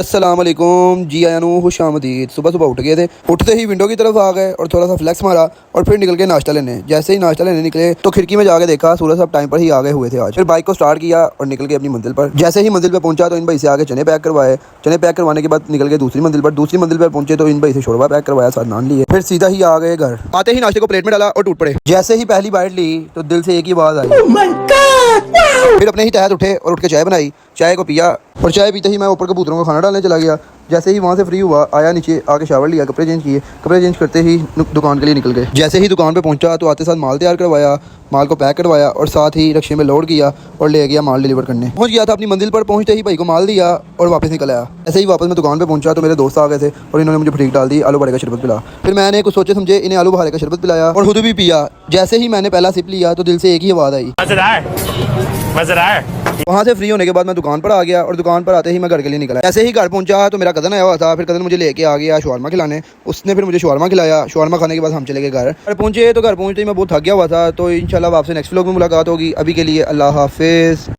अस्सलाम वालेकुम जी आया नू खुश आमदीद। सुबह सुबह उठ गए थे, उठते ही विंडो की तरफ आ गए और थोड़ा सा फ्लेक्स मारा और फिर निकल के नाश्ता लेने। जैसे ही नाश्ता लेने निकले तो खिड़की में जाके देखा सूरज साहब टाइम पर ही आ गए हुए थे आज। फिर बाइक को स्टार्ट किया और निकल के अपनी मंजिल पर। जैसे ही मंजिल पर पहुंचा तो इन भाई से आगे चने पैक करवाए। चने पैक करवाने के बाद निकल गए दूसरी मंजिल पर। दूसरी मंजिल पर पहुंचे तो इन भाई से शोरबा पैक करवाया, साथ नान लिए। फिर सीधा ही आ गए घर। आते ही नाश्ते को प्लेट में डाला और टूट पड़े। जैसे ही पहली बाइट ली तो दिल से एक ही आवाज आई, फिर अपने ही तहत उठे और उठ के चाय बनाई। चाय को पिया और चाय पीते ही मैं ऊपर कबूतरों को खाना डालने चला गया। जैसे ही वहाँ से फ्री हुआ आया नीचे, आके शावर लिया, कपड़े चेंज किए। कपड़े चेंज करते ही दुकान के लिए निकल गए। जैसे ही दुकान पे पहुंचा तो आते साथ माल तैयार करवाया, माल को पैक करवाया और साथ ही रिक्शे में लोड किया और ले गया माल डिलीवर करने। पहुंच गया था अपनी मंजिल पर। पहुंचते ही भाई को माल दिया और वापस निकल आया। ऐसे ही वापस मैं दुकान पे पहुंचा तो मेरे दोस्त आ गए थे और इन्होंने मुझे फटीक डाल दी, आलू बुखारे का शरबत पिला। फिर मैंने कुछ सोचे समझे इन्हें आलू बुखारे का शरबत पिलाया और खुद भी पिया। जैसे ही मैंने पहला सिप लिया तो दिल से एक ही आवाज़ आई, वहाँ से फ्री होने के बाद मैं दुकान पर आ गया और दुकान पर आते ही मैं घर के लिए निकला। जैसे ही घर पहुंचा तो मेरा कज़न आया हुआ था। फिर कज़न मुझे लेके आ गया शवारमा खिलाने। उसने फिर मुझे शवारमा खिलाया। शवारमा खाने के बाद हम चले गए घर पहुंचे। तो घर पहुंचते ही मैं बहुत थक गया हुआ था। तो इंशाल्लाह आपसे नेक्स्ट व्लॉग में मुलाकात होगी। अभी के लिए अल्लाह हाफिज़।